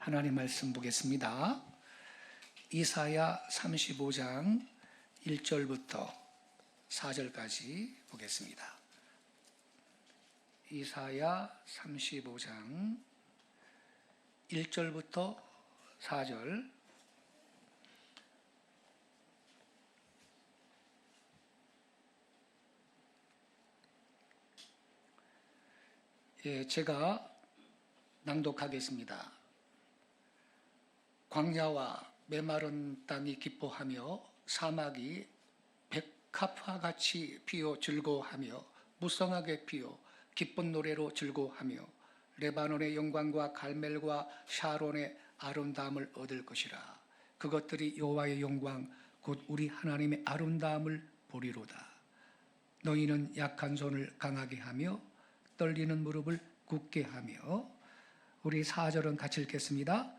하나님 말씀 보겠습니다. 이사야 35장 1절부터 4절까지 보겠습니다. 이사야 35장 1절부터 4절. 제가 낭독하겠습니다. 광야와 메마른 땅이 기뻐하며 사막이 백합화 같이 피어 즐거워하며 무성하게 피어 기쁜 노래로 즐거워하며 레바논의 영광과 갈멜과 샤론의 아름다움을 얻을 것이라. 그것들이 여호와의 영광 곧 우리 하나님의 아름다움을 보리로다. 너희는 약한 손을 강하게 하며 떨리는 무릎을 굳게 하며. 우리 4절은 같이 읽겠습니다.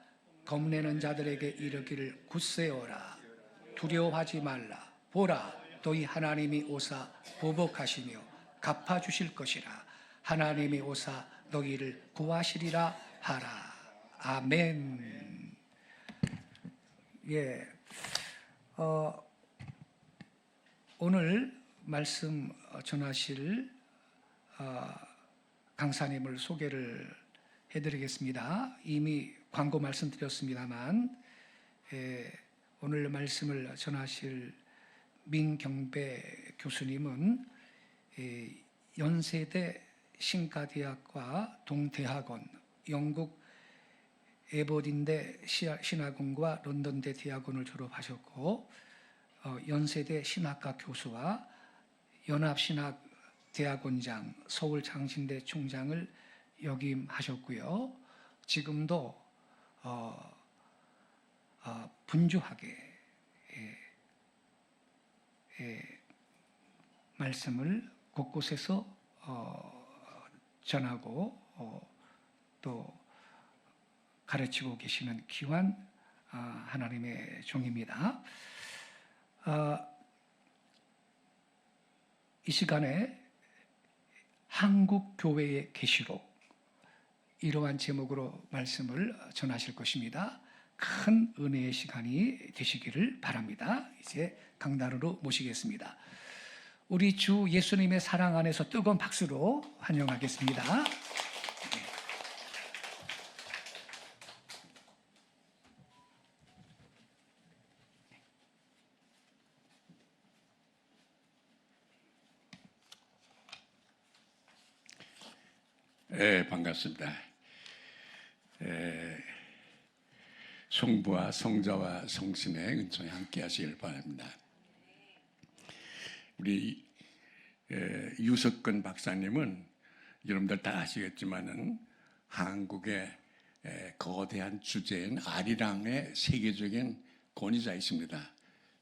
겁내는 자들에게 이르기를 굳세어라. 두려워하지 말라. 보라, 너희 하나님이 오사 보복하시며 갚아주실 것이라. 하나님이 오사 너희를 구하시리라 하라. 아멘. 오늘 말씀 전하실 강사님을 소개를 해드리겠습니다. 이미 광고 말씀드렸습니다만 오늘 말씀을 전하실 민경배 교수님은 연세대 신가대학과 동대학원, 영국 에버딘대 신학원과 런던대 대학원을 졸업하셨고 연세대 신학과 교수와 연합신학대학원장, 서울장신대 총장을 역임하셨고요. 지금도 분주하게 말씀을 곳곳에서 전하고 또 가르치고 계시는 귀한 하나님의 종입니다. 이 시간에 한국 교회의 계시록, 이러한 제목으로 말씀을 전하실 것입니다. 큰 은혜의 시간이 되시기를 바랍니다. 이제 강단으로 모시겠습니다. 우리 주 예수님의 사랑 안에서 뜨거운 박수로 환영하겠습니다. 네, 반갑습니다. 성부와 성자와 성신의 은총에 함께 하시길 바랍니다. 우리 유석근 박사님은 여러분들 다 아시겠지만은 한국의 거대한 주제인 아리랑의 세계적인 권위자이십니다.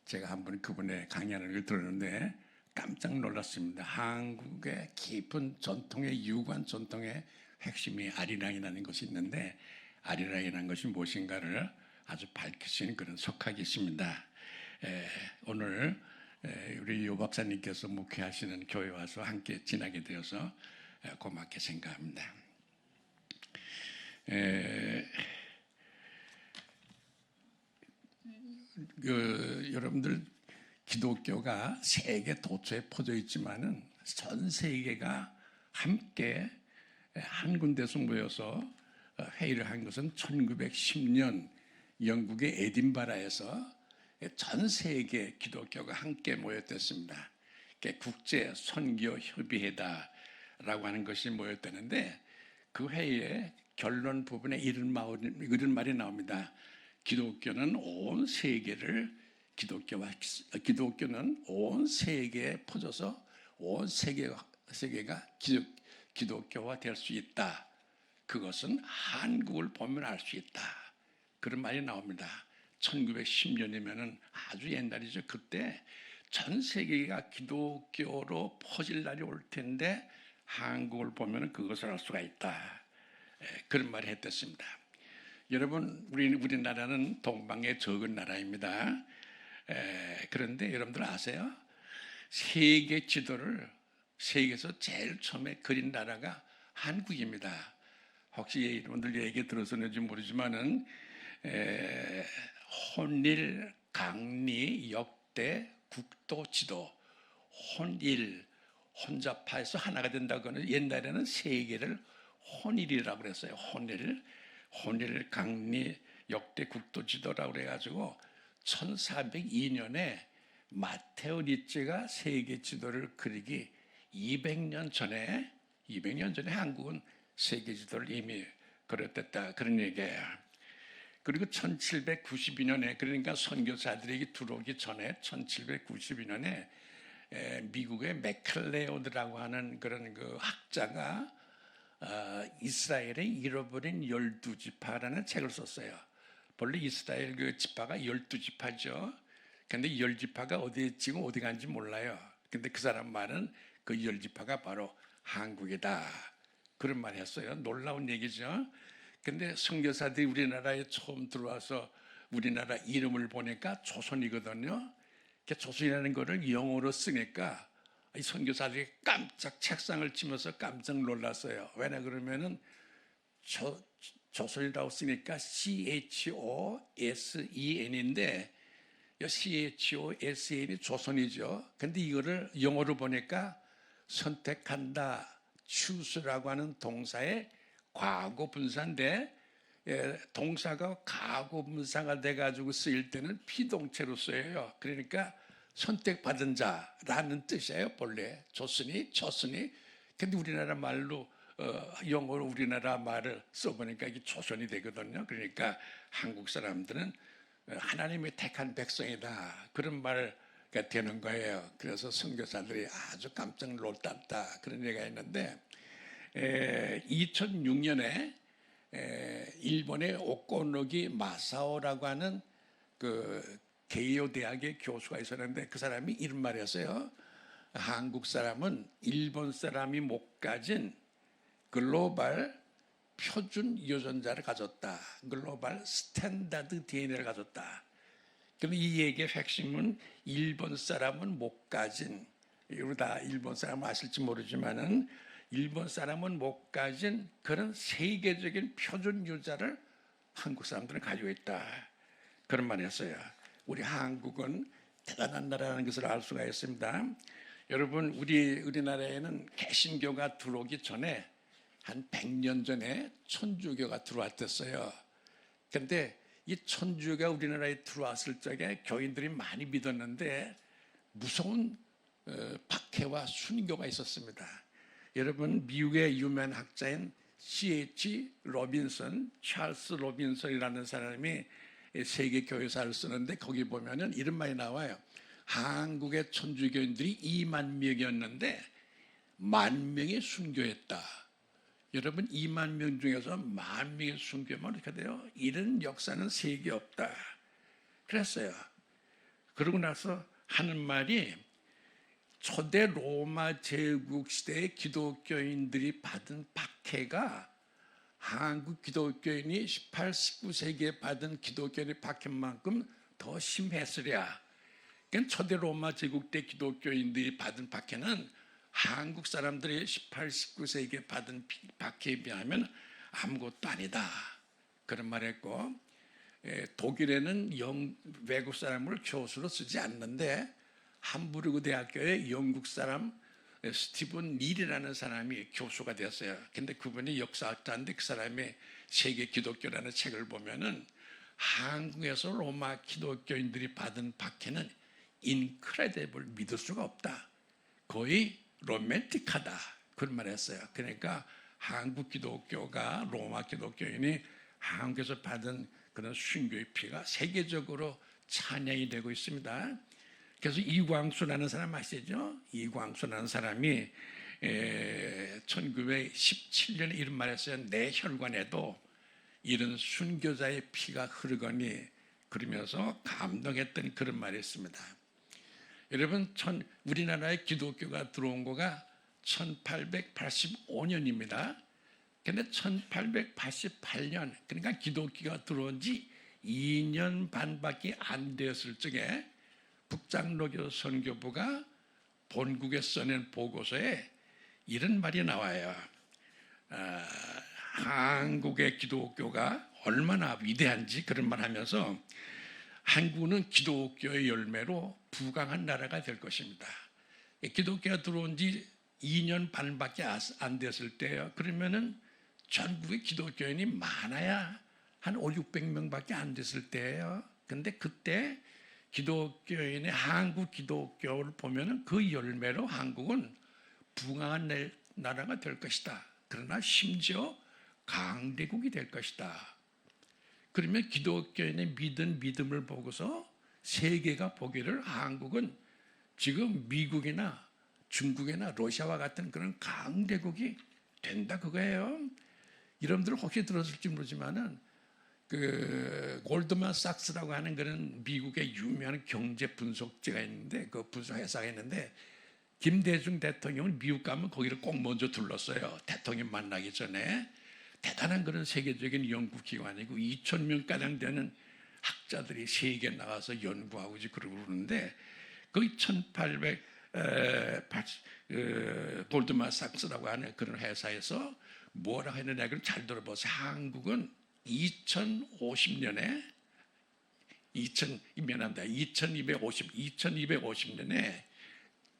제가 한번 그분의 강연을 들었는데 깜짝 놀랐습니다. 한국의 깊은 전통의 유구한 전통의 핵심이 아리랑이라는 것이 있는데, 아리랑이라는 것이 무엇인가를 아주 밝히신 그런 석학이십니다. 오늘 우리 요 박사님께서 목회하시는 교회 와서 함께 지나게 되어서 고맙게 생각합니다. 여러분들 기독교가 세계 도처에 퍼져 있지만은 전 세계가 함께 한 군데서 모여서 회의를 한 것은 1910년 영국의 에딘버라에서 전 세계 기독교가 함께 모였댔습니다. 국제 선교 협의회다라고 하는 것이 모였다는데, 그 회의의 결론 부분에 이런 말이 나옵니다. 기독교는 온 세계에 퍼져서 온 세계가 기독교화 될 수 있다. 그것은 한국을 보면 알 수 있다. 그런 말이 나옵니다. 1910년이면은 아주 옛날이죠. 그때 전 세계가 기독교로 퍼질 날이 올 텐데 한국을 보면 그것을 알 수가 있다. 그런 말을 했댔습니다. 여러분, 우리나라는 동방의 적은 나라입니다. 그런데 여러분들 아세요? 세계 지도를 세계에서 제일 처음에 그린 나라가 한국입니다. 혹시 여러분들 얘기 들었었는지 모르지만은 혼일, 강리, 역대, 국도, 지도, 혼일, 혼잡해서 하나가 된다고는 옛날에는 세 개를 혼일이라고 그랬어요. 혼일, 강리, 역대, 국도, 지도라고 그래가지고 1402년에 마테오 니체가 세계 지도를 그리기 200년 전에 한국은 세계 지도를 이미 그렸댔다 그런 얘기예요. 그리고 1792년에 그러니까 선교사들이 들어오기 전에 1792년에 미국의 맥클레오드라고 하는 그런 그 학자가 이스라엘의 잃어버린 12지파라는 책을 썼어요. 본래 이스라엘 그 지파가 12지파죠. 근데 10지파가 어디에 지금 어디 간지 몰라요. 근데 그 사람 말은 그 10지파가 바로 한국이다. 그런 말 했어요. 놀라운 얘기죠. 근데 선교사들이 우리나라에 처음 들어와서 우리나라 이름을 보니까 조선이거든요. 조선이라는 거를 영어로 쓰니까 이 선교사들이 깜짝 책상을 치면서 깜짝 놀랐어요. 왜냐 그러면은 조선이라고 쓰니까 CHOSEN인데 CHOSN이 조선이죠. 근데 이거를 영어로 보니까 선택한다, choose라고 하는 동사의 과거 분사인데 동사가 과거 분사가 돼가지고 쓰일 때는 비동체로 쓰여요. 그러니까 선택받은 자라는 뜻이에요. 본래 줬으니 쳤으니. 근데 우리나라 말로 영어로 우리나라 말을 써보니까 이게 조선이 되거든요. 그러니까 한국 사람들은 하나님이 택한 백성이다. 그런 말가 되는 거예요. 그래서 선교사들이 아주 깜짝 놀랐다. 그런 얘기가 있는데 2006년에 일본의 오코노기 마사오라고 하는 그 게이오 대학의 교수가 있었는데 그 사람이 이런 말을 했어요. 한국 사람은 일본 사람이 못 가진 글로벌 표준 유전자를 가졌다. 글로벌 스탠다드 DNA를 가졌다. 그럼 이 얘기의 핵심은 일본 사람은 못 가진, 이거 다 일본 사람 아실지 모르지만은 일본 사람은 못 가진 그런 세계적인 표준 유전자를 한국 사람들은 가지고 있다. 그런 말을 했어요. 우리 한국은 대단한 나라라는 것을 알 수가 있습니다. 여러분, 우리나라에는 개신교가 들어오기 전에 한 100년 전에 천주교가 들어왔댔어요. 근데 이 천주교가 우리나라에 들어왔을 적에 교인들이 많이 믿었는데 무서운 박해와 순교가 있었습니다. 여러분, 미국의 유명한 학자인 C.H. 로빈슨, 찰스 로빈슨이라는 사람이 세계 교회사를 쓰는데 거기 보면은 이런 말이 나와요. 한국의 천주교인들이 2만 명이었는데 10,000명이 순교했다. 여러분 2만 명 중에서 10,000명이 순교하면 어떻게 돼요? 이런 역사는 세계에 없다. 그랬어요. 그러고 나서 하는 말이 초대 로마 제국 시대의 기독교인들이 받은 박해가 한국 기독교인이 18, 19세기에 받은 기독교인의 박해만큼 더 심했으랴. 그러니까 초대 로마 제국 때 기독교인들이 받은 박해는 한국 사람들이 18, 19세기에 받은 박해에 비하면 아무것도 아니다. 그런 말을 했고, 독일에는 외국 사람을 교수로 쓰지 않는데 함부르크 대학교에 영국 사람 스티븐 닐이라는 사람이 교수가 됐어요. 근데 그분이 역사학자인데 그 사람이 세계 기독교라는 책을 보면은 한국에서 로마 기독교인들이 받은 박해는 인크레디블, 믿을 수가 없다. 거의 로맨틱하다. 그런 말을 했어요. 그러니까 한국 기독교가 로마 기독교인이 한국에서 받은 그런 순교의 피가 세계적으로 찬양이 되고 있습니다. 그래서 이광수라는 사람 아시죠? 이광수라는 사람이 1917년에 이런 말을 했어요. 내 혈관에도 이런 순교자의 피가 흐르거니, 그러면서 감동했던 그런 말이 있습니다. 여러분, 우리나라에 기독교가 들어온 거가 1885년입니다. 근데 1888년, 그러니까 기독교가 들어온 지 2년 반밖에 안 되었을 적에 북장로교 선교부가 본국에 써낸 보고서에 이런 말이 나와요. 한국의 기독교가 얼마나 위대한지 그런 말 하면서 한국은 기독교의 열매로 부강한 나라가 될 것입니다. 기독교가 들어온 지 2년 반밖에 안 됐을 때요. 그러면은 전국의 기독교인이 많아야 한 5, 600명밖에 안 됐을 때예요. 근데 그때 기독교인의 한국 기독교를 보면은 그 열매로 한국은 부강한 나라가 될 것이다. 그러나 심지어 강대국이 될 것이다. 그러면 기독교인의 믿은 믿음을 보고서 세계가 보기를 한국은 지금 미국이나 중국이나 러시아와 같은 그런 강대국이 된다 그거예요. 여러분들 혹시 들었을지 모르지만은 그 골드만삭스라고 하는 그런 미국의 유명한 경제 분석자가 있는데 그 분석 회사가 있는데 김대중 대통령은 미국 가면 거기를 꼭 먼저 둘렀어요. 대통령 만나기 전에. 대단한 그런 세계적인 연구기관이고 2,000명 가량 되는 학자들이 세계에 나가서 연구하고 그러는데 거의 1880 골드만삭스라고 하는 그런 회사에서 뭐라고 했느냐 그럼 잘 들어보세요. 한국은 2250년에 2250년에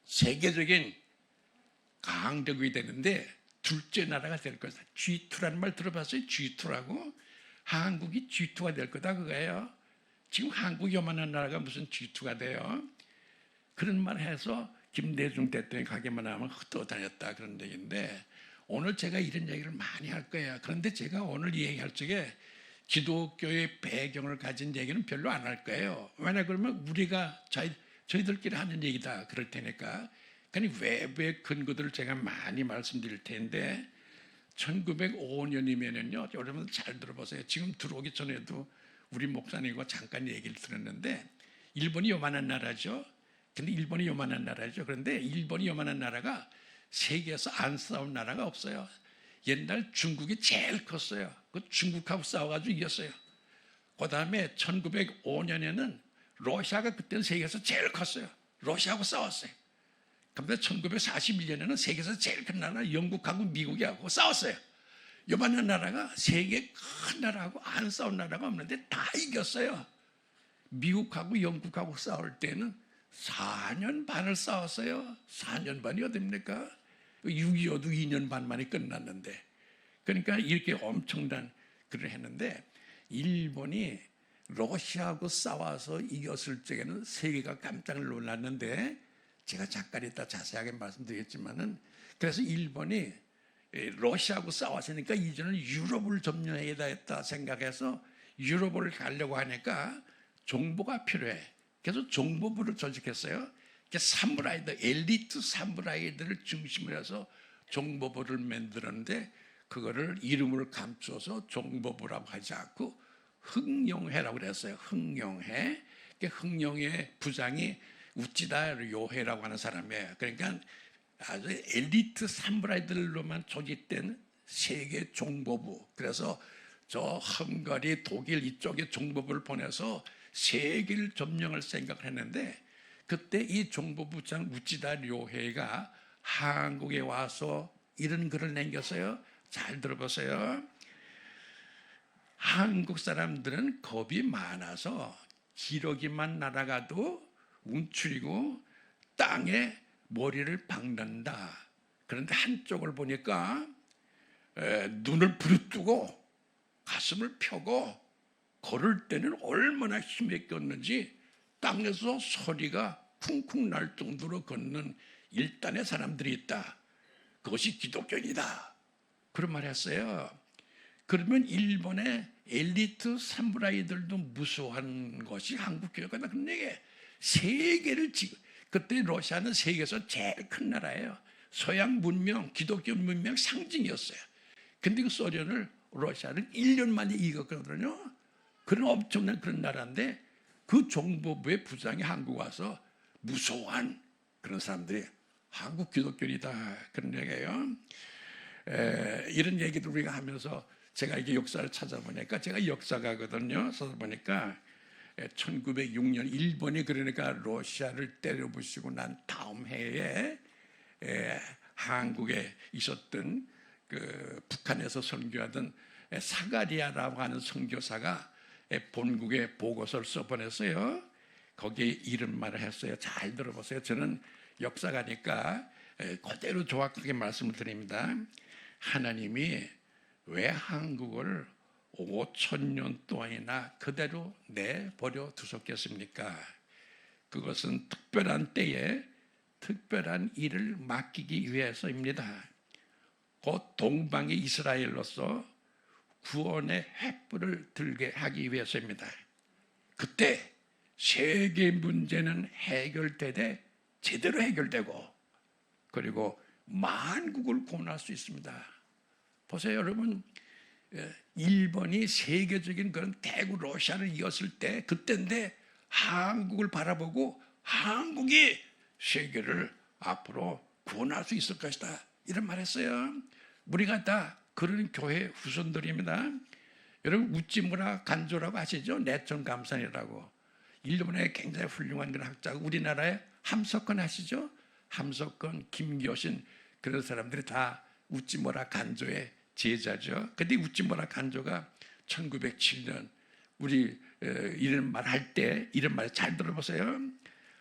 세계적인 강대국이 되는데 둘째 나라가 될 거다. G2라는 말 들어봤어요? G2라고? 한국이 G2가 될 거다 그거예요. 지금 한국이 요만한 나라가 무슨 G2가 돼요? 그런 말 해서 김대중 대통령이 가기만 하면 흩어다녔다 그런 얘기인데 오늘 제가 이런 얘기를 많이 할 거예요. 그런데 제가 오늘 얘기할 적에 기독교의 배경을 가진 얘기는 별로 안 할 거예요. 왜냐 그러면 우리가 저희들끼리 하는 얘기다 그럴 테니까. 그러니까 외부의 근거들을 제가 많이 말씀드릴 텐데 1905년이면요. 여러분들 잘 들어보세요. 지금 들어오기 전에도 우리 목사님과 잠깐 얘기를 들었는데 일본이 요만한 나라죠. 근데 일본이 요만한 나라죠. 그런데 일본이 요만한 나라가 세계에서 안 싸운 나라가 없어요. 옛날 중국이 제일 컸어요. 그 중국하고 싸워가지고 이겼어요. 그 다음에 1905년에는 러시아가 그때는 세계에서 제일 컸어요. 러시아하고 싸웠어요. 그런데 1941년에는 세계에서 제일 큰 나라 영국하고 미국하고 싸웠어요. 요만한 나라가 세계 큰 나라하고 안 싸운 나라가 없는데 다 이겼어요. 미국하고 영국하고 싸울 때는 4년 반을 싸웠어요. 4년 반이 어딥니까? 6.25도 2년 반 만에 끝났는데. 그러니까 이렇게 엄청난 글을 했는데 일본이 러시아하고 싸워서 이겼을 적에는 세계가 깜짝 놀랐는데 제가 잠깐 이따 자세하게 말씀드리겠지만은 그래서 일본이 러시아하고 싸웠으니까 이제는 유럽을 점령해야 했다 생각해서 유럽을 가려고 하니까 정보가 필요해. 그래서 정보부를 조직했어요. 사무라이들, 엘리트 사무라이들을 중심으로 해서 정보부를 만들었는데 그거를 이름을 감춰서 정보부라고 하지 않고 흥룡회라고 그랬어요. 흥룡회. 흥룡회 부장이 우찌다 요해라고 하는 사람이에요. 그러니까 아주 엘리트 사무라이들로만 조직된 세계 정보부. 그래서 저 헝가리, 독일 이쪽에 정보부를 보내서 세계를 점령할 생각을 했는데 그때 이 정보부장 우찌다 료헤이가 한국에 와서 이런 글을 남겼어요. 잘 들어보세요. 한국 사람들은 겁이 많아서 기러기만 날아가도 움츠리고 땅에 머리를 박는다. 그런데 한쪽을 보니까 눈을 부릅뜨고 가슴을 펴고 걸을 때는 얼마나 힘있겠는지 땅에서 소리가 쿵쿵 날 정도로 걷는 일단의 사람들이 있다. 그것이 기독교인이다. 그런 말 했어요. 그러면 일본의 엘리트 사무라이들도 무서워한 것이 한국 교회가 그런 얘기예요. 세계를 지금 그때 러시아는 세계에서 제일 큰 나라예요. 서양 문명, 기독교 문명 상징이었어요. 근데 그 소련을 러시아는 1년 만에 이겼거든요. 그런 엄청난 그런 나라인데 그 정보부의 부장이 한국 와서 무서워한 그런 사람들이 한국 기독교이다 그런 얘기예요. 이런 얘기를 우리가 하면서 제가 이게 역사를 찾아보니까 제가 역사가거든요. 찾아보니까 1906년 일본이 그러니까 러시아를 때려부수고 난 다음 해에 한국에 있었던 북한에서 선교하던 사가리아라고 하는 선교사가 본국에 보고서를 써보냈어요. 거기에 이런 말을 했어요. 잘 들어보세요. 저는 역사가니까 그대로 정확하게 말씀을 드립니다. 하나님이 왜 한국을 5,000년 동안이나 그대로 내버려 두셨겠습니까? 그것은 특별한 때에 특별한 일을 맡기기 위해서입니다. 곧 동방의 이스라엘로서 구원의 횃불을 들게 하기 위해서입니다. 그때 세계 문제는 해결되되 제대로 해결되고 그리고 만국을 구원할 수 있습니다. 보세요, 여러분. 일본이 세계적인 그런 대구 러시아를 이었을 때 그때인데 한국을 바라보고 한국이 세계를 앞으로 구원할 수 있을 것이다, 이런 말했어요. 우리가 다 그런 교회 후손들입니다. 여러분, 우찌무라 간조라고 아시죠? 내천 감산이라고. 일본의 굉장히 훌륭한 그런 학자고, 우리나라의 함석헌 아시죠? 함석헌, 김교신, 그런 사람들이 다 우찌무라 간조의 제자죠. 근데 우찌무라 간조가 1907년 우리 이런 말 할 때 이런 말 잘 들어보세요.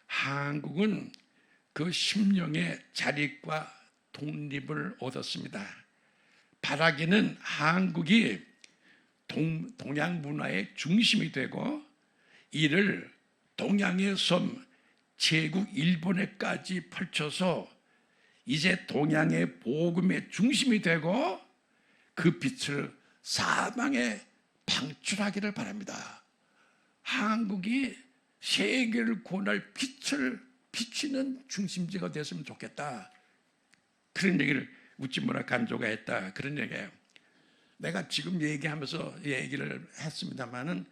한국은 그 심령의 자립과 독립을 얻었습니다. 바라기는 한국이 동양 문화의 중심이 되고 이를 동양의 섬 제국 일본에까지 펼쳐서 이제 동양의 복음의 중심이 되고 그 빛을 사방에 방출하기를 바랍니다. 한국이 세계를 구원할 빛을 비치는 중심지가 됐으면 좋겠다, 그런 얘기를 우찌무라 간조가 했다, 그런 얘기예요. 내가 지금 얘기하면서 얘기를 했습니다마는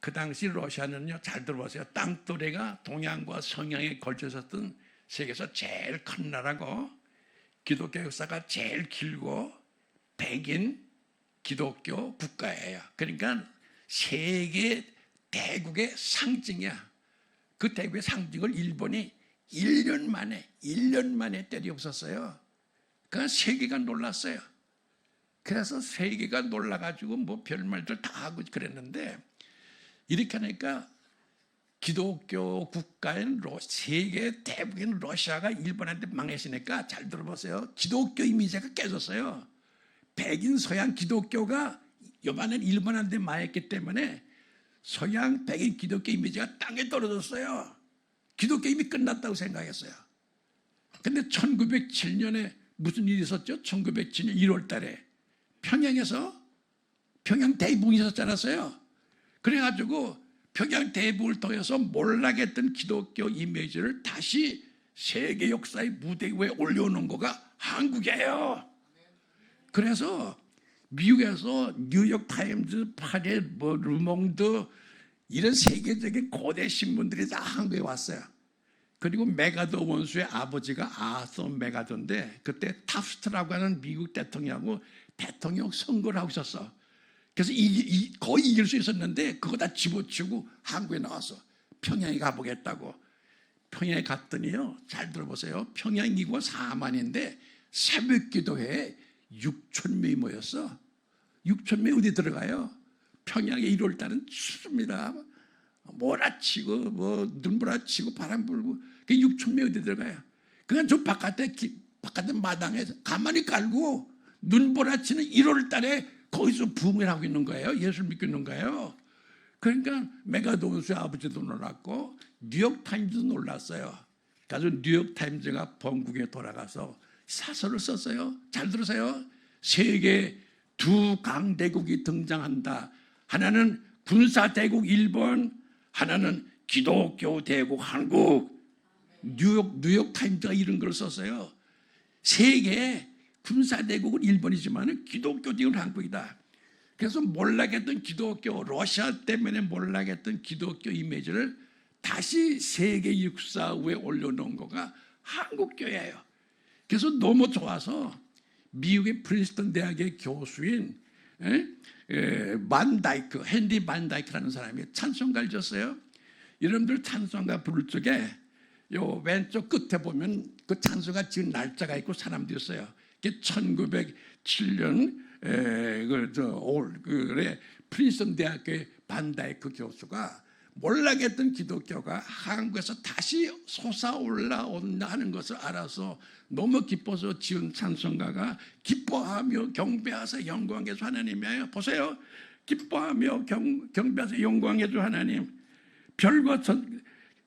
그 당시 러시아는요, 잘 들어보세요. 땅덩어리가 동양과 서양에 걸쳐 있었던 세계에서 제일 큰 나라고 기독교 역사가 제일 길고 백인 기독교 국가예요. 그러니까 세계 대국의 상징이야. 그 대국의 상징을 일본이 1년 만에 때려부쉈어요. 그러니까 세계가 놀랐어요. 그래서 세계가 놀라가지고 뭐 별말들 다 하고 그랬는데, 이렇게 하니까 기독교 국가인 세계 대부분 러시아가 일본한테 망했으니까, 잘 들어보세요. 기독교 이미지가 깨졌어요. 백인 서양 기독교가 요번엔 일본한테 망했기 때문에 서양 백인 기독교 이미지가 땅에 떨어졌어요. 기독교 이미 끝났다고 생각했어요. 근데 1907년에 무슨 일이 있었죠? 1907년 1월 달에 평양에서 평양 대북이 있었지 않았어요? 그래가지고 평양 대북을 통해서 몰락했던 기독교 이미지를 다시 세계 역사의 무대 위에 올려놓은 거가 한국이에요. 그래서 미국에서 뉴욕 타임즈, 파리, 르몽드 이런 세계적인 고대 신문들이 다 한국에 왔어요. 그리고 메가더 원수의 아버지가 아서 메가더인데 그때 탑스트라고 하는 미국 대통령하고 대통령 선거를 하고 있었어. 그래서 거의 이길 수 있었는데 그거 다 집어치우고 한국에 나와서 평양에 가보겠다고. 평양에 갔더니요, 잘 들어보세요. 평양 인구가 4만인데 새벽 기도회에 6천 명이 모였어. 6천 명이 어디 들어가요? 평양에 1월 달은 춥습니다. 몰아치고 눈몰아치고 바람 불고 6천 명이 어디 들어가요? 그냥 저 바깥에 마당에 가만히 깔고 눈몰아치는 1월 달에 거기서 부흥을 하고 있는 거예요. 예수를 믿고 있는 거예요. 그러니까 메가도운수의 아버지도 놀랐고 뉴욕타임즈도 놀랐어요. 그래서 뉴욕타임즈가 본국에 돌아가서 사설을 썼어요. 잘 들으세요. 세계 두 강대국이 등장한다. 하나는 군사대국 일본, 하나는 기독교 대국 한국. 뉴욕타임즈가 이런 걸 썼어요. 세계 군사대국은 일본이지만 기독교 대국은 한국이다. 그래서 몰락했던 기독교, 러시아 때문에 몰락했던 기독교 이미지를 다시 세계 역사 위에 올려놓은 거가 한국교회예요. 그래서 너무 좋아서 미국의 프린스턴 대학의 교수인 핸디 만다이크라는 사람이 찬송가를 줬어요. 여러분들 찬송가 부를 적에 요 왼쪽 끝에 보면 그 찬송가 지은 날짜가 있고 사람도 있어요. 1907년 올해 프린스턴 대학교의 반다이크 교수가 몰락했던 기독교가 한국에서 다시 솟아올라온다 하는 것을 알아서 너무 기뻐서 지은 찬송가가 기뻐하며 경배하사 영광의 주 하나님이에요. 보세요. 기뻐하며 경배하사 영광의 주 하나님. 별과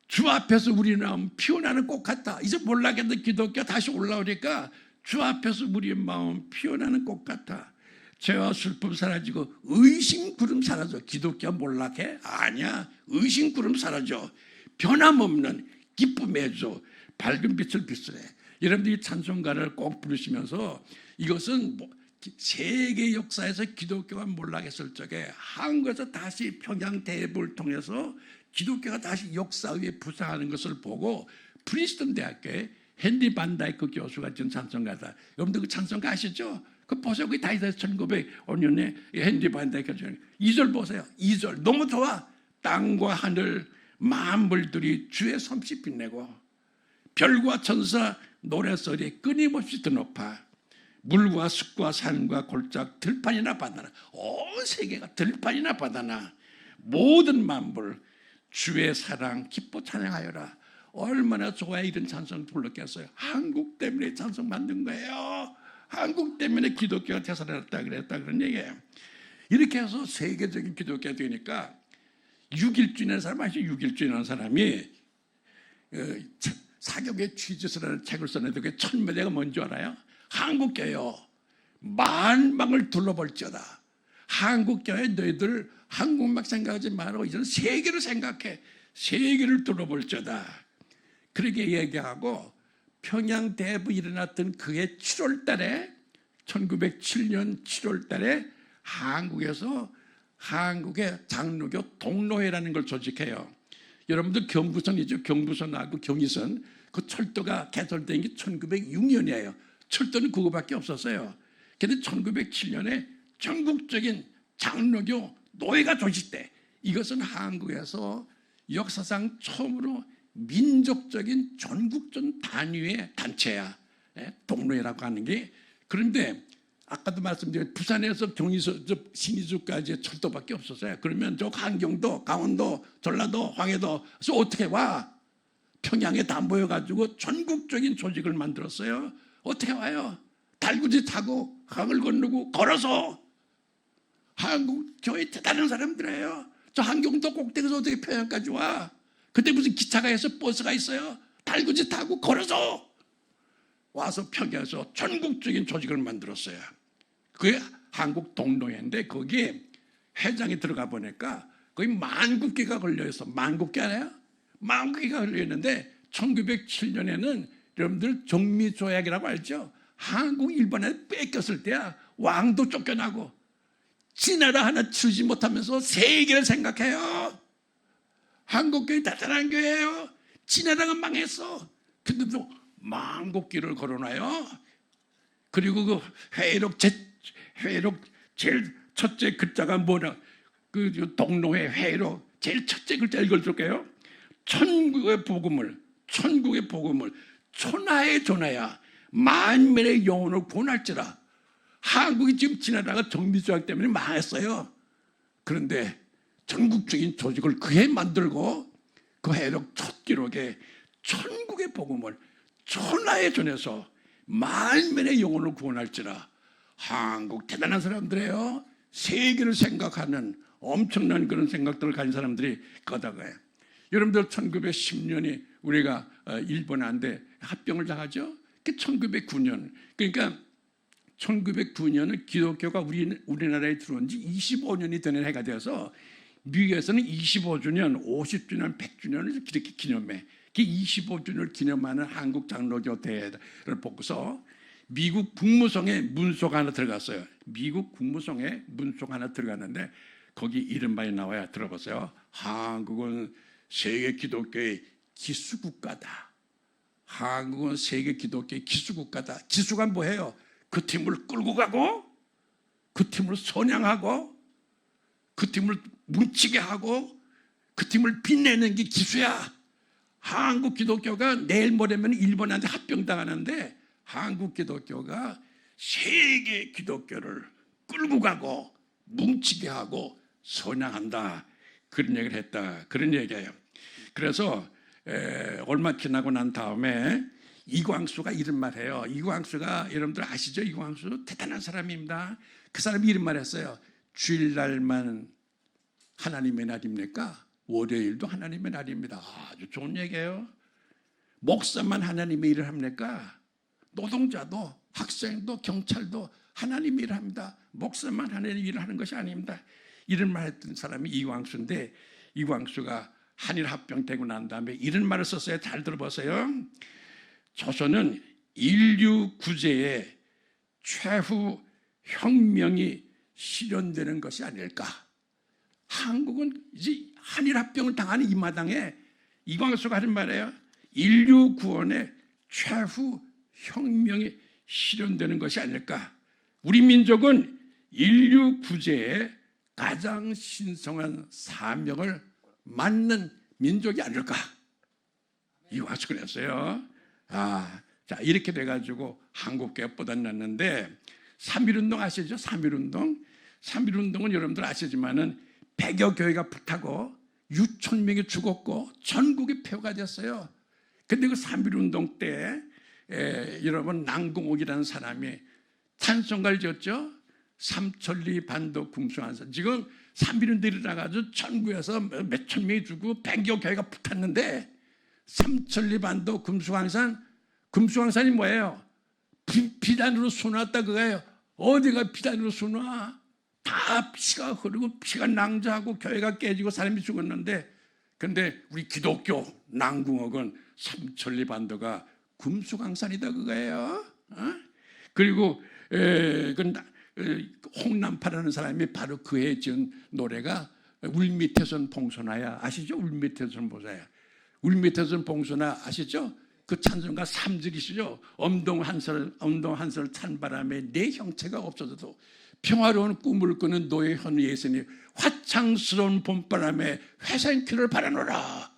주 앞에서 우리 마음 피어나는 꽃 같다. 이제 몰락했던 기독교 다시 올라오니까 주 앞에서 우리 마음 피어나는 꽃 같아. 죄와 슬픔 사라지고 의심 구름 사라져. 기독교 몰락해? 아니야. 의심 구름 사라져. 변함없는 기쁨의 주 밝은 빛을 비추래. 여러분들이 찬송가를 꼭 부르시면서 이것은 세계 역사에서 기독교가 몰락했을 적에 한국에서 다시 평양 대회를 통해서 기독교가 다시 역사 위에 부상하는 것을 보고 프린스턴 대학교에 헨리 반다이크 교수가 지은 찬송가다. 여러분들 그 찬송가 아시죠? 그 보세요. 그게 다 있어요. 1905년에 헨리 반다이크 교수. 2절 보세요. 2절 너무 좋아. 땅과 하늘 만물들이 주의 솜씨 빛내고 별과 천사 노래소리 끊임없이 드높아. 물과 숲과 산과 골짝 들판이나 바다나 온 세계가 들판이나 바다나 모든 만물 주의 사랑 기뻐 찬양하여라. 얼마나 좋아해 이런 찬송 불렀겠어요. 한국 때문에 찬송 만든 거예요. 한국 때문에 기독교가 되살아났다 그랬다 그런 얘기예요. 이렇게 해서 세계적인 기독교가 되니까 6.1주년 사람 아시죠? 6.1주년 사람이 사격의 취지서라는 책을 썼는데 그게 천매대가 뭔지 알아요? 한국교회요 만방을 둘러볼지어다. 한국교회 너희들 한국만 생각하지 말고 이제는 세계를 생각해. 세계를 둘러볼지어다. 그렇게 얘기하고 평양 대부 일어났던 그해 7월 달에 1907년 7월 달에 한국에서 한국의 장로교 동로회라는 걸 조직해요. 여러분들 경부선이죠. 경부선하고 경의선 그 철도가 개설된 게 1906년이에요. 철도는 그거밖에 없었어요. 그런데 1907년에 전국적인 장로교 노회가 조직돼. 이것은 한국에서 역사상 처음으로 민족적인 전국적 단위의 단체야. 동로회라고 하는 게. 그런데 아까도 말씀드린 부산에서 경의서 신의주까지 철도밖에 없었어요. 그러면 저 한경도, 강원도, 전라도, 황해도 그래서 어떻게 와? 평양에 다 모여가지고 전국적인 조직을 만들었어요. 어떻게 와요? 달구지 타고 강을 건너고 걸어서. 한국 교회 대단한 사람들이에요. 저 한경도 꼭대기에서 어떻게 평양까지 와? 그때 무슨 기차가 있어? 버스가 있어요? 달구지 타고 걸어서 와서 평양에서 전국적인 조직을 만들었어요. 그게 한국 동로회인데 거기에 회장이 들어가 보니까 거기 만국기가 걸려있어. 만국기 알아요? 만국기가 걸려있는데 1907년에는 여러분들 정미조약이라고 알죠? 한국 일본에 뺏겼을 때야 왕도 쫓겨나고 지나라 하나 치르지 못하면서 세계를 생각해요. 한국교회 대단한 교회예요. 지나라가 망했어. 근데도 만국기를 걸어놔요. 그리고 그 회의록 제일 첫째 글자가 뭐냐? 그 동로회 회의록 제일 첫째 글자 읽어줄게요. 천국의 복음을 천하의 전하야 만민의 영혼을 구원할지라. 한국이 지금 지나다가 정비조약 때문에 망했어요. 그런데 전국적인 조직을 그해 만들고 그 회의록 첫 기록에 천국의 복음을 천하에 전해서 만민의 영혼을 구원할지라. 한국 대단한 사람들이에요. 세계를 생각하는 엄청난 그런 생각들을 가진 사람들이 거다가요. 여러분들 1910년이 우리가 일본 안돼 합병을 당하죠. 그 1909년 그러니까 1909년은 기독교가 우리나라에 들어온 지 25년이 되는 해가 되어서 미국에서는 25주년, 50주년, 100주년을 그렇게 기념해. 그 25주년을 기념하는 한국 장로교 대회를 보고서 미국 국무성에 문서가 하나 들어갔어요. 미국 국무성에 문서가 하나 들어갔는데 거기 이름만이 나와야 들어보세요. 한국은 세계 기독교의 기수국가다. 한국은 세계 기독교의 기수국가다. 기수가 뭐예요? 그 팀을 끌고 가고 그 팀을 선양하고 그 팀을 뭉치게 하고 그 팀을 빛내는 게 기수야. 한국 기독교가 내일 모레면 일본한테 합병당하는데 한국 기독교가 세계 기독교를 끌고 가고 뭉치게 하고 선양한다. 그런 얘기를 했다. 그런 얘기예요. 그래서 얼마 지나고 난 다음에 이광수가 이런 말 해요. 이광수가 여러분들 아시죠? 이광수 대단한 사람입니다. 그 사람이 이런 말 했어요. 주일날만 하나님의 날입니까? 월요일도 하나님의 날입니다. 아주 좋은 얘기예요. 목사만 하나님의 일을 합니까? 노동자도 학생도 경찰도 하나님의 일을 합니다. 목사만 하나님의 일을 하는 것이 아닙니다. 이런 말 했던 사람이 이광수인데, 이광수가 한일 합병되고 난 다음에 이런 말을 썼어요. 잘 들어보세요. 조선은 인류 구제의 최후 혁명이 실현되는 것이 아닐까. 한국은 이제 한일 합병을 당하는 이 마당에 이광수가 하는 말이에요. 인류 구원의 최후 혁명이 실현되는 것이 아닐까. 우리 민족은 인류 구제의 가장 신성한 사명을 맡는 민족이 아닐까. 이광수가 그랬어요. 자, 이렇게 돼가지고 한국교회보다 났는데, 3.1운동 아시죠? 3.1운동. 3.1운동은 여러분들 아시지만은 100여 교회가 불타고 6천 명이 죽었고 전국이 폐허가 됐어요. 근데 그 3.1운동 때 여러분 남궁옥이라는 사람이 찬송가를 지었죠. 삼천리 반도 금수강산. 지금 3.1운동이 일어나가지고 전국에서 몇천 명이 죽고 100여 교회가 불탔는데, 삼천리 반도 금수강산. 금수강산이 뭐예요? 비단으로 수놓았다 그거예요. 어디가 비단으로 수놓아? 다 피가 흐르고 피가 낭자하고 교회가 깨지고 사람이 죽었는데, 근데 우리 기독교 남궁옥은 삼천리 반도가 금수강산이다 그거예요. 그리고 홍남파라는 사람이 바로 그해 지은 노래가 울밑에선 봉소나야. 아시죠? 울밑에선 봉소나야. 울밑에선 봉소나 아시죠? 그 찬송가 3절이시죠. 엄동 한설 찬바람에 내 형체가 없어져도 평화로운 꿈을 꾸는 노예 현 예수님, 화창스러운 봄바람에 회생키를 바라노라.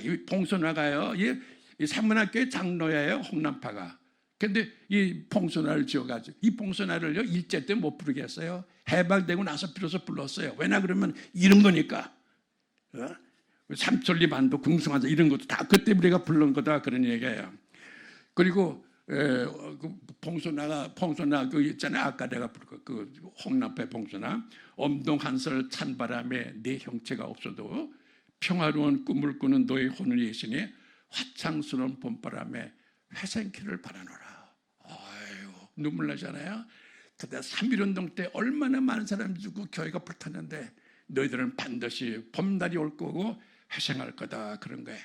이 봉소나가요. 이 상문학교의 장로예요, 홍남파가. 근데 이 봉소나를 지어가지고, 이 봉소나를요 일제 때 못 부르겠어요. 해방되고 나서 비로소 불렀어요. 왜냐 그러면 이런 거니까. 삼천리 반도 금수강산 이런 것도 다 그때 우리가 부른 거다 그런 얘기예요. 그리고 그 봉소나 그 있잖아요. 아까 내가 부른 그 홍남파의 봉소나. 엄동 한설 찬바람에 내 형체가 없어도 평화로운 꿈을 꾸는 너의 혼을 예시니 화창스러운 봄바람에 회생키를 바라노라. 아유, 눈물 나잖아요. 그때 3.1운동 때 얼마나 많은 사람이 죽고 교회가 불탔는데, 너희들은 반드시 봄날이 올 거고 회생할 거다 그런 거예요.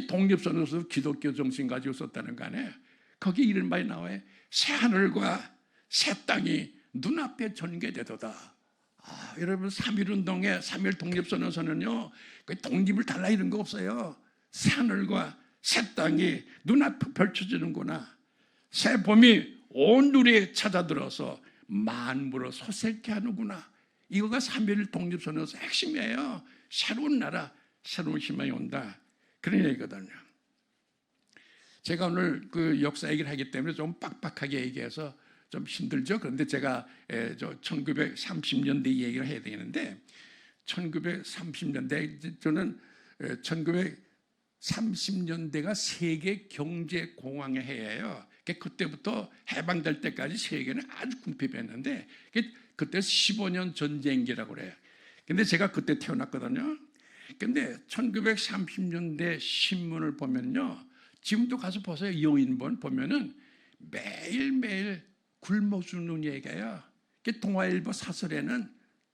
독립선언서 기독교 정신 가지고 썼다는 거 아니에요. 거기 이런 말이 나와요. 새 하늘과 새 땅이 눈앞에 전개되도다. 여러분 3.1운동의 3.1 독립선언서는요, 독립을 달라 이런 거 없어요. 새 하늘과 새 땅이 눈앞에 펼쳐지는구나. 새 봄이 온 누리에 찾아들어서 만물을 소생케 하는구나. 이거가 3.1 독립선언서 핵심이에요. 새로운 나라, 새로운 희망이 온다. 그런 얘기거든요. 제가 오늘 그 역사 얘기를 하기 때문에 좀 빡빡하게 얘기해서 좀 힘들죠. 그런데 제가 1930년대 얘기를 해야 되는데, 1930년대, 저는 1930년대가 세계 경제 공황의 해예요. 그때부터 해방될 때까지 세계는 아주 궁핍했는데, 그때 15년 전쟁기라고 그래요. 근데 제가 그때 태어났거든요. 근데 1930년대 신문을 보면요, 지금도 가서 보세요. 영인본 보면은 매일매일 굶어 죽는 얘기예요. 동아일보 사설에는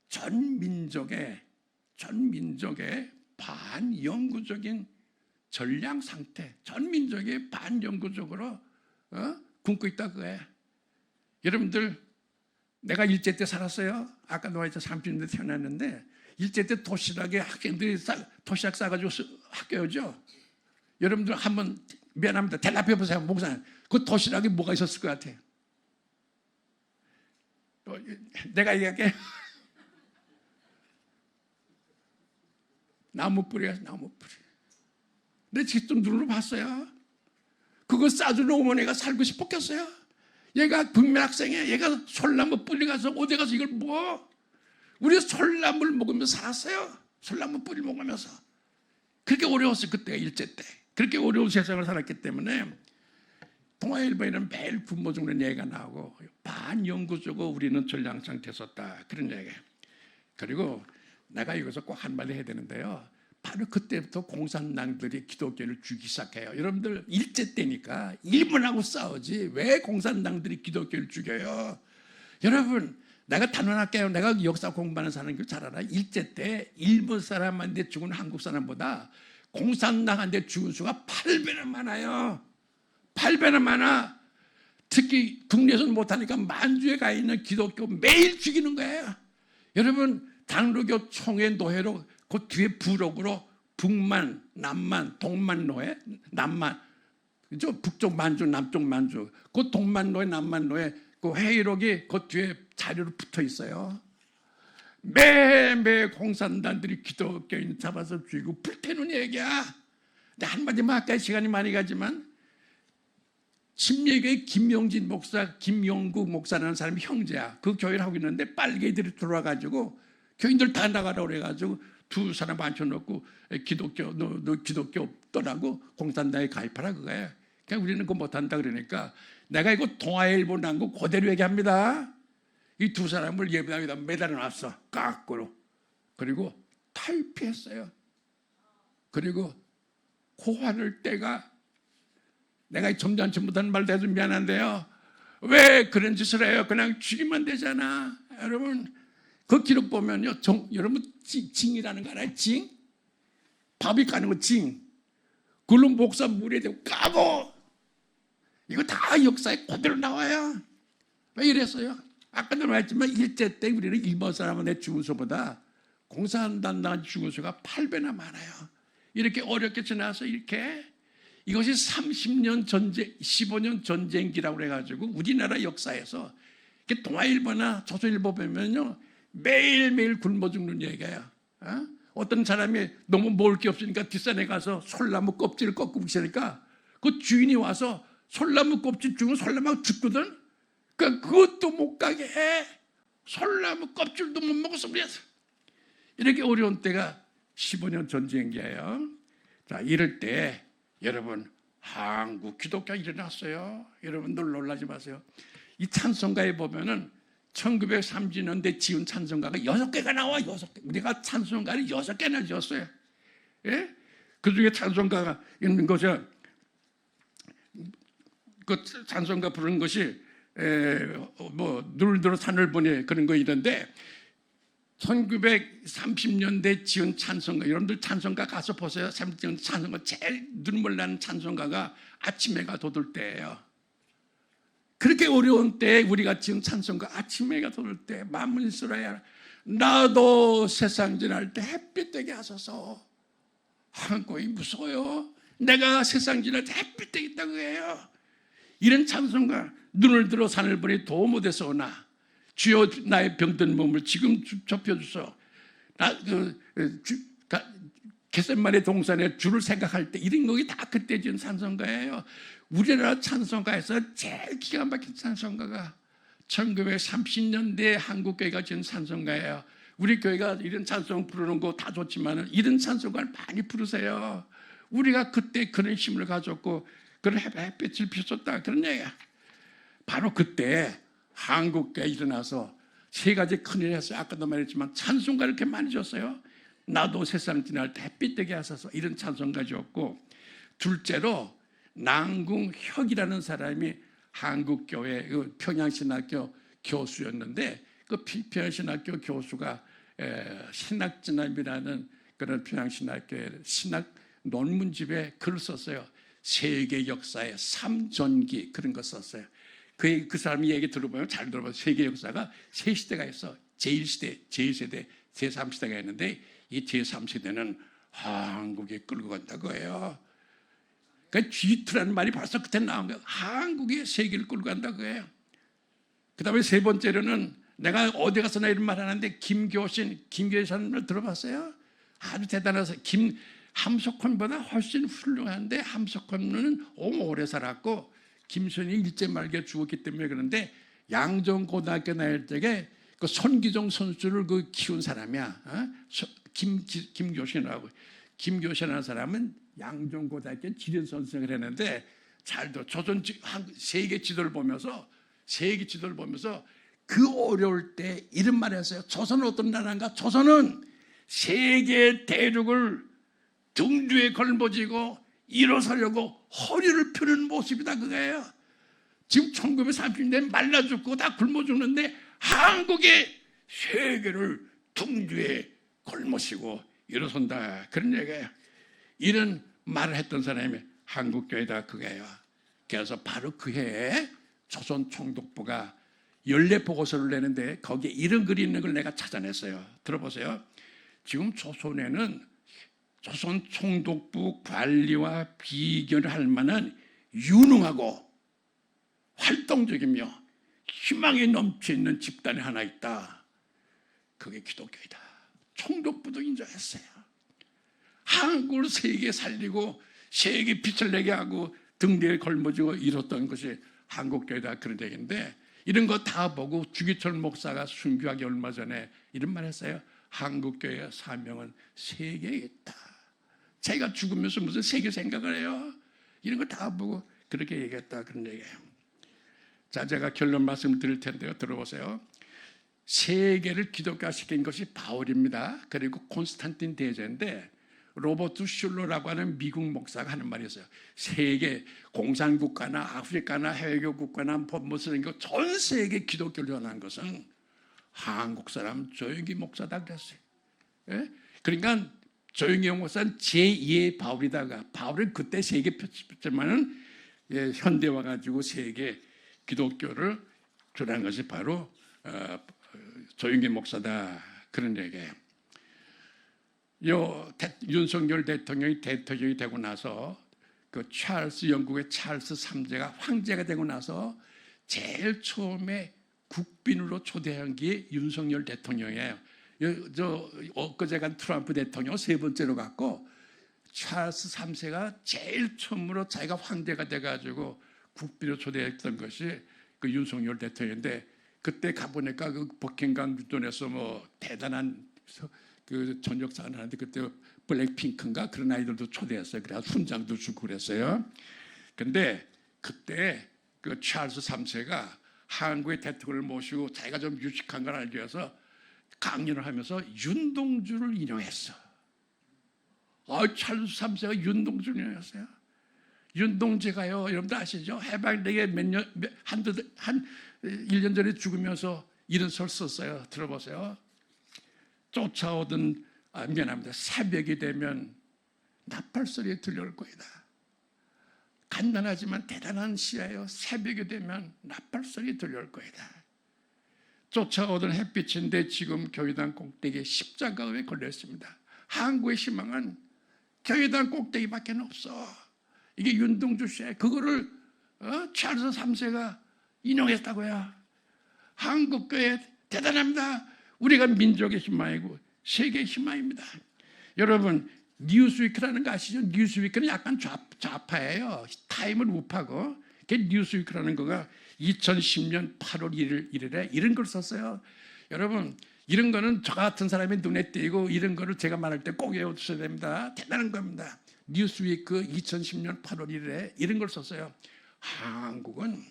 전 민족의 반영구적인 전량 상태, 전 민족이 반영구적으로 굶고 있다 그거예요. 여러분들, 내가 일제 때 살았어요. 아까 노아에서 30년대 태어났는데, 일제 때 도시락에 학생들이 도시락 싸가지고 학교 오죠. 여러분들 한번 미안합니다. 대답해 보세요. 목사님, 그 도시락에 뭐가 있었을 것 같아요? 내가 얘기할게. 나무 뿌리야, 나무 뿌리. 내 직접 눈으로 봤어요. 그거 싸주는 어머니가 살고 싶었겠어요? 얘가 국민학생이야. 얘가 솔나무 뿌리 가서 어디 가서 이걸 뭐? 우리 솔나무를 먹으면서 살았어요. 솔나무 뿌리 먹으면서. 그렇게 어려웠어요. 그때가 일제 때. 그렇게 어려운 세상을 살았기 때문에 동아일보에는 매일 굶어 죽는 얘기가 나오고 반영구적으로 우리는 전략 상태에 섰다. 그런 얘기예요. 그리고 내가 여기서 꼭 한마디 해야 되는데요. 바로 그때부터 공산당들이 기독교를 죽이기 시작해요. 여러분들 일제 때니까 일본하고 싸우지 왜 공산당들이 기독교를 죽여요? 여러분 내가 단언할게요. 내가 역사 공부하는 사람인 걸 잘 알아. 일제 때 일본 사람한테 죽은 한국 사람보다 공산당한테 죽은 수가 8배나 많아요. 8배나 많아. 특히 국내에서는 못하니까 만주에 가 있는 기독교 매일 죽이는 거예요. 여러분 당로교 총회 노회로 그 뒤에 부록으로 북만, 남만, 동만 노회, 남만, 그죠? 북쪽 만주, 남쪽 만주, 그 동만 노회, 남만 노회, 그 회의록이 그 뒤에 자료로 붙어 있어요. 매매 공산당들이 기독교인 잡아서 죽이고 불태우는 얘기야. 근데 한마디만 할까요? 시간이 많이 가지만 침례교의 김용진 목사, 김용국 목사라는 사람이 형제야. 그 교회를 하고 있는데 빨개들이 들어와가지고 교인들 다 나가라고 그래가지고 두 사람 앉혀놓고 기독교 너 기독교 떠나고 공산당에 가입하라 그거예요. 그러니까 우리는 그거 못한다 그러니까 내가 이거 동아일보 난 거 그대로 얘기합니다. 이 두 사람을 예배당에다 매달아놨어. 거꾸로. 그리고 탈피했어요. 그리고 고환을 때가 내가 점잖지 못하는 말도 해서 미안한데요. 왜 그런 짓을 해요? 그냥 죽이면 되잖아. 여러분 그 기록 보면요. 여러분 징이라는 거 알아요? 징? 밥이 까는 거 징. 그걸로 목사 물에 대고 까고 이거 다 역사에 그대로 나와요. 왜 이랬어요? 아까도 말했지만 일제 때 우리는 일본 사람한테 죽은 수보다 공산당 죽은 수가 8배나 많아요. 이렇게 어렵게 지나서 이렇게 이것이 30년 전쟁, 15년 전쟁기라고 해가지고 우리나라 역사에서 동아일보나 조선일보 보면요 매일매일 굶어 죽는 얘기예요. 어떤 사람이 너무 먹을 게 없으니까 뒷산에 가서 솔나무 껍질을 꺾고 있으니까 그 주인이 와서 솔나무 껍질 주면 솔나무가 죽거든. 그러니까 그것도 못 가게 해. 솔나무 껍질도 못 먹어서 그래서 이렇게 어려운 때가 15년 전쟁기예요. 자, 이럴 때 여러분 한국 기독교가 일어났어요. 여러분들 놀라지 마세요. 이 찬송가에 보면은 1930년대 지은 찬송가가 6개가 나와. 6개. 우리가 찬송가를 6개나 지었어요. 예? 그 중에 찬송가가 있는 거죠. 그 찬송가 부르는 것이 눈을 들어 산을 보내 그런 거 있는데 1930년대 지은 찬송가, 여러분들 찬송가 가서 보세요. 찬송가 제일 눈물 나는 찬송가가 아침 해가 돋을 때예요. 그렇게 어려운 때 우리가 지은 찬송가 아침 해가 돋을 때 만문스러야 나도 세상 지날 때 햇빛 되게 하소서. 한국이 무서워요. 내가 세상 지날 때 햇빛 되겠다고 해요. 이런 찬송가 눈을 들어 산을 보니 도 못해서 오나 주여 나의 병든 몸을 지금 접혀주소. 겟세마네 동산에 주를 생각할 때 이런 곡이 다 그때 지은 찬송가예요. 우리나라 찬송가에서 제일 기가 막힌 찬송가가 1930년대 한국교회가 지은 찬송가예요. 우리 교회가 이런 찬송 부르는 거 다 좋지만 이런 찬송가를 많이 부르세요. 우리가 그때 그런 힘을 가졌고 그런 햇빛을 비쳤다 그런 얘기야. 바로 그때 한국교회 일어나서 세 가지 큰일을 했어요. 아까도 말했지만 찬송가를 이렇게 많이 줬어요. 나도 세상 지날 때 햇빛 되게 하소서 이런 찬송가 줬고, 둘째로 남궁혁이라는 사람이 한국교회 평양신학교 교수였는데 그 평양신학교 교수가 신학진압이라는 그런 평양신학교의 신학 논문집에 글을 썼어요. 세계 역사의 3전기 그런 거 썼어요. 그 사람이 얘기 들어보면 잘 들어봐요. 세계 역사가 세 시대가 있어. 제1시대, 제2세대, 제3시대가 있는데 이 제3세대는 한국에 끌고 간다고 해요. 그러니까 G2라는 말이 벌써 그때 나온 거예요. 한국이 세계를 끌고 간다고 해요. 그 다음에 세 번째로는 내가 어디 가서나 이런 말 하는데 김교신을 들어봤어요? 아주 대단해서 함석헌보다 훨씬 훌륭한데 함석헌은 오래 살았고 김선이 일제 말기에 죽었기 때문에 그런데 양정고등학교 다닐 적에 그 손기종 선수를 그 키운 사람이야. 김교신이라고. 김교신이라는 사람은 양정고등학교 지린 선생을 했는데 잘도 조선 세계 지도를 보면서 그 어려울 때 이런 말을 했어요. 조선은 어떤 나라인가? 조선은 세계 대륙을 등주에 걸머지고 일어서려고 허리를 펴는 모습이다 그거예요. 지금 1930년대 말라 죽고 다 굶어 죽는데 한국의 세계를 등주에 걸머시고 일어선다 그런 얘기예요. 이런 말을 했던 사람이 한국교회다 그거예요. 그래서 바로 그 해에 조선 총독부가 연례 보고서를 내는데 거기에 이런 글이 있는 걸 내가 찾아냈어요. 들어보세요. 지금 조선에는 조선 총독부 관리와 비견을 할 만한 유능하고 활동적이며 희망이 넘쳐있는 집단이 하나 있다. 그게 기독교이다. 총독부도 인정했어요. 한국을 세계에 살리고 세계에 빛을 내게 하고 등 뒤에 걸머지고 이뤘던 것이 한국교회다 그런 얘기인데 이런 거 다 보고 주기철 목사가 순교하기 얼마 전에 이런 말 했어요. 한국교회의 사명은 세계에 있다. 자기가 죽으면서 무슨 세계 생각을 해요. 이런 거 다 보고 그렇게 얘기했다 그런 얘기예요. 자, 제가 결론 말씀 드릴 텐데요. 들어보세요. 세계를 기독교화시킨 것이 바울입니다. 그리고 콘스탄틴 대제인데 로버트 슐러라고 하는 미국 목사가 하는 말이 있어요. 세계 공산국가나 아프리카나 해외교 국가나 무슨 전 세계 기독교를 전한 것은 한국 사람 조영기 목사다 그랬어요. 예? 그러니까 조영기 목사는 제2의 바울이다가 바울은 그때 세계 폈지만은 현대 와가지고 세계 기독교를 전한 것이 바로 조영기 목사다 그런 얘기예요. 윤석열 대통령이 되고 나서 그 영국의 찰스 3세가 황제가 되고 나서 제일 처음에 국빈으로 초대한 게 윤석열 대통령이에요. 엊그제 간 트럼프 대통령 세 번째로 갔고 찰스 3세가 제일 처음으로 자기가 황제가 돼가지고 국빈으로 초대했던 것이 그 윤석열 대통령인데 그때 가보니까 그 버킹엄 궁전에서 뭐 대단한 그 저녁상을 하는데 그때 블랙핑크인가 그런 아이들도 초대했어요. 그래서 훈장도 주고 그랬어요. 근데 그때 그 찰스 3세가 한국의 대통령을 모시고 자기가 좀 유식한 걸 알기 위해서 강연을 하면서 윤동주를 인용했어. 찰스 3세가 윤동주를 인용했어요. 윤동주가요, 여러분들 아시죠? 해방되게 한 1년 전에 죽으면서 이런 설 썼어요. 들어보세요. 쫓아오던 미안합니다. 새벽이 되면 나팔소리 들려올 거이다. 간단하지만 대단한 시예요. 새벽이 되면 나팔소리 들려올 거이다. 쫓아오던 햇빛인데 지금 교회당 꼭대기에 십자가에 걸렸습니다. 한국의 희망은 교회당 꼭대기밖에 없어. 이게 윤동주 씨예요. 그거를 찰스 3세가 인용했다고요. 한국교회 대단합니다. 우리가 민족의 희망이고 세계의 희망입니다. 여러분 뉴스위크라는 거 아시죠? 뉴스위크는 약간 좌파예요. 타임을 우파고 그 뉴스위크라는 거가 2010년 8월 1일에 이런 걸 썼어요. 여러분 이런 거는 저 같은 사람이 눈에 띄고 이런 거를 제가 말할 때 꼭 외워두셔야 됩니다. 대단한 겁니다. 뉴스위크 2010년 8월 1일에 이런 걸 썼어요. 한국은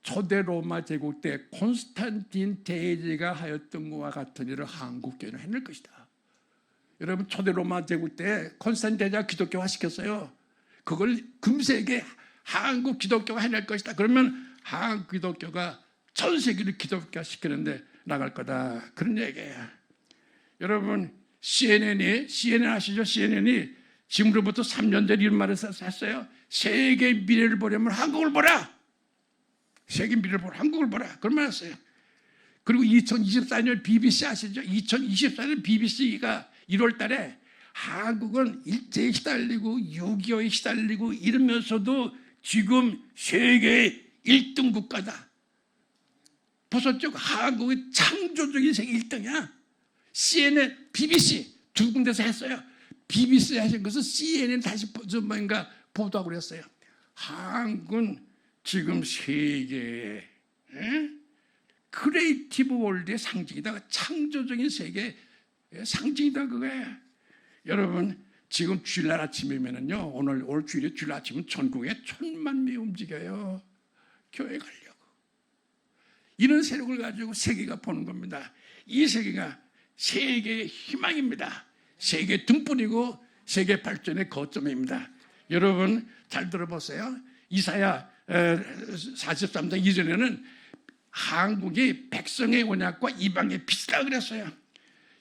초대 로마 제국 때 콘스탄틴 대제가 하였던 것과 같은 일을 한국교회는 해낼 것이다. 여러분 초대 로마 제국 때 콘스탄틴 대제가 기독교화 시켰어요. 그걸 금세게 한국 기독교가 해낼 것이다. 그러면 한국 기독교가 전 세계를 기독교화 시키는데 나갈 거다. 그런 얘기예요. 여러분 CNN 아시죠? CNN이 지금으로부터 3년 전 이런 말을 했어요. 세계의 미래를 보려면 한국을 보라. 세계 미래를 보라. 한국을 보라. 그런 말 했어요. 그리고 2024년 BBC 아시죠? 2024년 BBC가 1월 달에 한국은 일제에 시달리고 6.25에 시달리고 이러면서도 지금 세계의 1등 국가다. 보셨죠? 한국의 창조적인 세계 1등이야. CNN, BBC 두 군데서 했어요. BBC 하신 것은 CNN 다시 뭔가 보도하고 그랬어요. 한국은 지금 세계의 크리에이티브 월드의 상징이다. 창조적인 세계의 상징이다 그거예요. 여러분 지금 주일날 아침이면은요, 오늘 주일에 주일 아침은 전국에 1,000만 명이 움직여요. 교회 가려고. 이런 세력을 가지고 세계가 보는 겁니다. 이 세계가 세계의 희망입니다. 세계 등불이고 세계 발전의 거점입니다. 여러분 잘 들어보세요. 이사야 43장 이전에는 한국이 백성의 언약과 이방의 빛이라 그랬어요.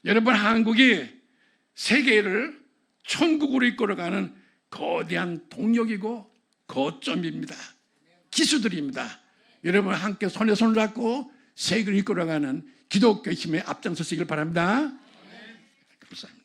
여러분 한국이 세계를 천국으로 이끌어가는 거대한 동력이고 거점입니다. 기수들입니다. 여러분 함께 손에 손을 잡고 세계를 이끌어가는 기독교 힘에 앞장서시길 바랍니다. 감사합니다.